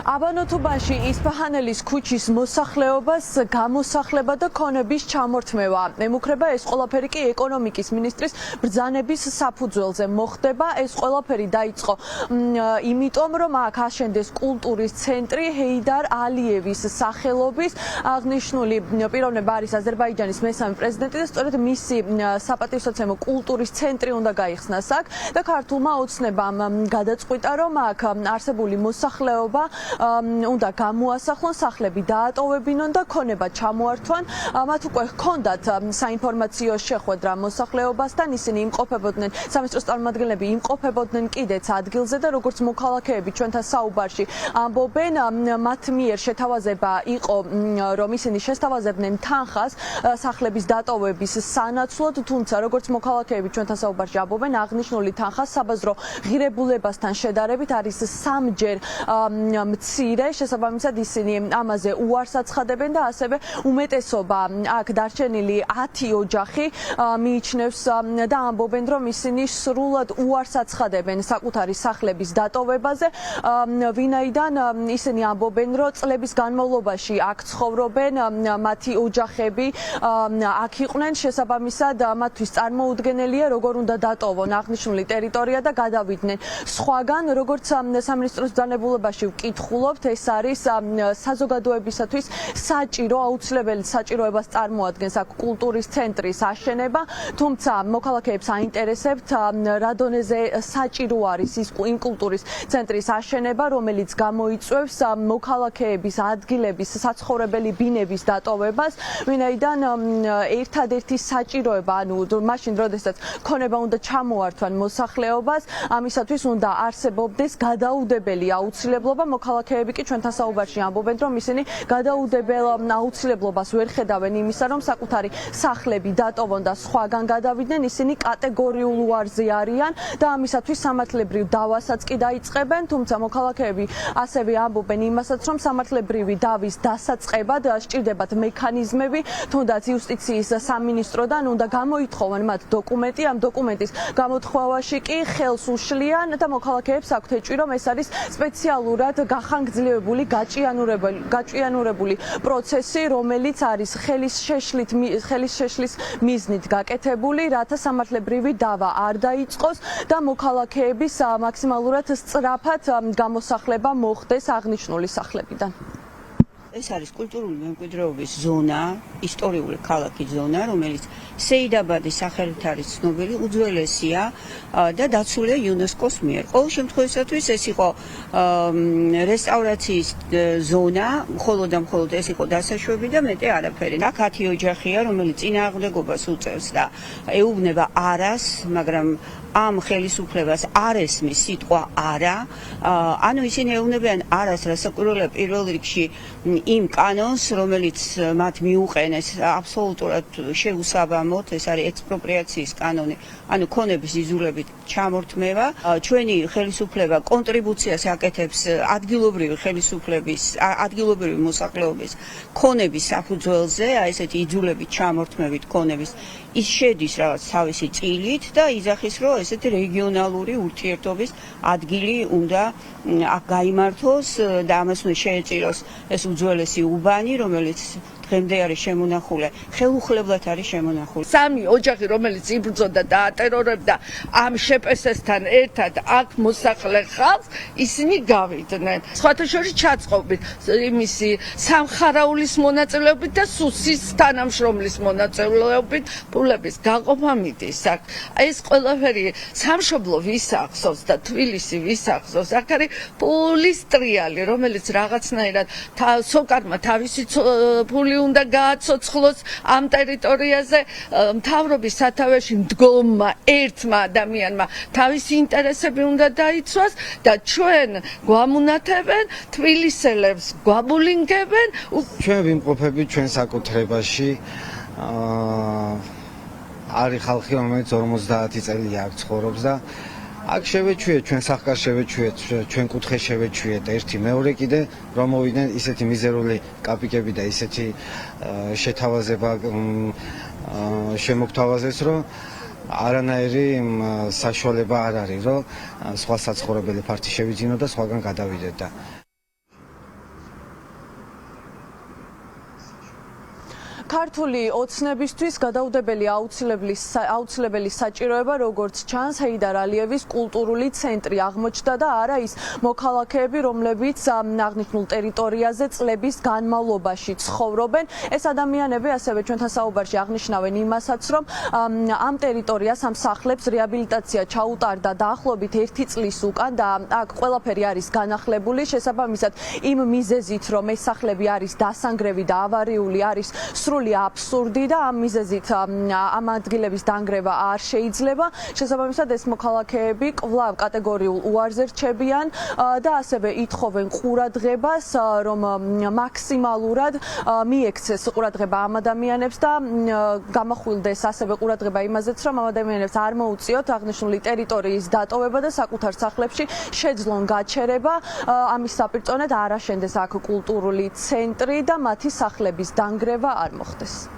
აბანოთუბანში ისფაჰანელის ქუჩის მოსახლეობას გამოსახლება და ქონების ჩამორთმევა. ემუქრება ეს ყველაფერი კი ეკონომიკის მინისტრის ბრძანების საფუძველზე მოხდება. ეს ყველაფერი დაიწყო იმიტომ, რომ აქ აშენდეს კულტურის ცენტრი ჰეიდარ ალიევის სახელობის. აღნიშნული პიროვნება არის აზერბაიჯანის მესამე პრეზიდენტი და სწორედ მისი საპატივსაცემო კულტურის ცენტრი უნდა გაიხსნას აქ და ქართულმა ოცნებამ გადაწყვიტა, რომ აქ არსებული მოსახლეობა უნდა გამოასახლონ, სახლები დაატოვებინონ და ქონება ჩამოართვან. მათ უკვე ჰქონდათ საინფორმაციო შეხვედრა მოსახლეობასთან, ისინი იმყოფებოდნენ, სამინისტროს წარმომადგენლები იმყოფებოდნენ კიდეც ადგილზე და როგორც მოქალაქეები ჩვენთან საუბარში ამბობენ, მათ მიერ შეთავაზება იყო, რომ ისინი შესთავაზებდნენ თანხას სახლების დატოვების სანაცვლოდ, თუმცა როგორც მოქალაქეები ჩვენთან საუბარში ამბობენ, აღნიშნული თანხა საბაზრო ღირებულებასთან შედარებით არის სამჯერ მცირე, შესაბამისად ისინი ამაზე უარს აცხადებენ და ასევე უმეტესობა აქ დარჩენილი 10 ოჯახი მიიჩნევს და ამბობენ, რომ ისინი სრულად უარს აცხადებენ საკუთარი სახლების დატოვებაზე, ვინაიდან ისინი ამბობენ, რომ წლების განმავლობაში აქ ცხოვრობენ, მათი ოჯახები აქ იყვნენ, შესაბამისად მათთვის წარმოუდგენელია, როგორ უნდა დატოვონ აღნიშნული ტერიტორია და გადავიდნენ სხვაგან, როგორც სამინისტროს ბრძანებულებაში ვკითხულობთ, ეს არის საზოგადოებისათვის საჭირო, აუცილებელი საჭიროებას წარმოადგენს აქ კულტურის ცენტრის აშენება, თუმცა მოქალაქეებს აინტერესებთ რა დონეზე საჭირო არის იმ კულტურის ცენტრის აშენება, რომელიც გამოიწვევს მოქალაქეების ადგილების საცხოვრებელი ბინების დატოვებას, ვინაიდან ერთადერთი საჭიროება, ანუ მაშინ როდესაც ქონება უნდა ჩამოართვან მოსახლეობას, ამისათვის უნდა არსებობდეს გადაუდებელი აუცილებლობა. მოქალაქეები კი ჩვენთან საუბარში ამბობენ, რომ ისინი გადაუდებელ აუცილებლობას ვერ ხედავენ იმისა, რომ საკუთარი სახლები დატოვონ და სხვაგან გადავიდნენ, ისინი კატეგორიულ უარზე არიან და ამისათვის სამართლებრივ დავასაც კი დაიწყებენ, თუმცა მოქალაქეები ასევე ამბობენ იმასაც, რომ სამართლებრივი დავის დასაწყებად სჭირდებათ მექანიზმები, თუნდაც იუსტიციის სამინისტროდან უნდა გამოითხოვონ მათ დოკუმენტი, ამ დოკუმენტის გამოთხოვაში კი ხელს უშლიან და მოქალაქეებს აქვთ ეჭვი, რომ ეს არის სპეციალურად გახანგრძლივებული, გაჭიანურებული პროცესი, რომელიც არის ხელის შეშლის მიზნით გაკეთებული, რათა სამართლებრივი დავა არ დაიწყოს და მოქალაქეების მაქსიმალურად სწრაფად გამოსახლება მოხდეს აღნიშნული სახლებიდან. ეს არის კულტურული მემკვიდრეობის ზონა, ისტორიული ქალაქის ზონა, რომელიც სეიდაბადის სახელით არის ცნობილი, უძველესია და დაცულია იუნესკოს მიერ. ყოველ შემთხვევაში ეს იყო რესტავრაციის ზონა, მხოლოდ და მხოლოდ ეს იყო დასაშვები და მეტი არაფერი. აქ 10 ოჯახია, რომელიც წინააღმდეგობას უწევს და ეუბნება არას, მაგრამ ამ ხელისუფლებას არ ესმის სიტყვა არა, ანუ ისინი ეუბნებიან არას, რასაკვირველია პირველ რიგში იმ კანონს, რომელიც მათ მიუყენეს აბსოლუტურად შეუსაბამოდ, ეს არის ექსპროპრიაციის კანონი, ანუ ქონების იზოლებით ჩამორთმევა. ჩვენი ხელისუფლება კონტრიბუციას აკეთებს ადგილობრივი მოსახლეობის ქონების საფუძველზე, ესეთი იზოლებით ჩამორთმევით ქონების ის შედის რაღაც თავისი წილით და იძახის, რომ ესეთი რეგიონალური ურთიერთობის ადგილი უნდა აქ გაიმართოს და ამას უნდა შეეწიროს ეს უძველესი უბანი, რომელიც დღემდე არის შემონახული, ხელუხლებლად არის შემონახული. სამი ოჯახი, რომელიც იბრძოდა და ატერორებდა ამ შეპესესთან ერთად აქ მოსახლე ხალხს, ისინი გავიდნენ. სხვათა შორის ჩაწყობით იმისი სამხარაულის მონაწილეობით და სუსის თანამშრომლის მონაწილეობით ფულების გაყოფა მიდის აქ. ეს ყველაფერი სამშობლო ვისახსოვს და თბილისი ვისახსოვს. აქ არის ფულის ტრიალი, რომელიც რაღაცნაირად სოკარმა თავისი ფული უნდა გააცოცხლოს ამ ტერიტორიაზე, მთავრობის სათავეში მდგომმა ერთმა ადამიანმა თავისი ინტერესები უნდა დაიცვას და ჩვენ გვამუნათებენ, თბილისელებს გვაბულინგებენ. ჩვენ ვიმყოფებით ჩვენ საკუთრებაში, არის ხალხი, რომელიც 50 წელია აქ ცხოვრობს და აქ შევეჩვიეთ, ჩვენ სახკარს შევეჩვიეთ, ჩვენ კუთხე შევეჩვიეთ ერთი მეორე კიდე რომ მოვიდნენ ისეთი მიზერული კაპიკები და ისეთი შეთავაზება შემოგთავაზეს, რომ არანაირი საშუალება არ არის, რომ სხვა საცხოვრებელი ფართი შევიძინო და სხვაგან გადავიდეთ და ქართული ოცნებისთვის გადაუდებელი აუცილებელი საჭიროება, როგორც ჩანს, ჰეიდარ ალიევის კულტურული ცენტრი აღმოჩნდა და არა ის მოქალაქეები, რომლებიც აღნიშნულ ტერიტორიაზე წლების განმავლობაში ცხოვრობენ. ეს ადამიანები ასევე ჩვენთან საუბარში აღნიშნავენ იმასაც, რომ ამ ტერიტორიას, ამ სახლებს რეაბილიტაცია ჩაუტარდა დაახლოებით 1 წლის უკან და აქ ყველაფერი არის განახლებული, შესაბამისად იმ მიზეზით, რომ ეს სახლები არის დასანგრევი და ავარიული, არის სრული აბსურდი და ამ მიზეზით ამ ადგილების დანგრევა არ შეიძლება. შესაბამისად ეს მოქალაქეები კვლავ კატეგორიულ უარზე რჩებიან და ასევე ითხოვენ ყურადღებას, რომ მაქსიმალურად მიექცეს ყურადღება ამ ადამიანებს და გამახვილდეს ასევე ყურადღება იმაზეც, რომ ამ ადამიანებს არ მოუწიოთ აღნიშნული ტერიტორიის დატოვება და საკუთარ სახლებში შეძლონ გაჩერება. ამის საპირწონედ არ აშენდეს აქ კულტურული ცენტრი და მათი სახლების დანგრევა არ მოხდეს.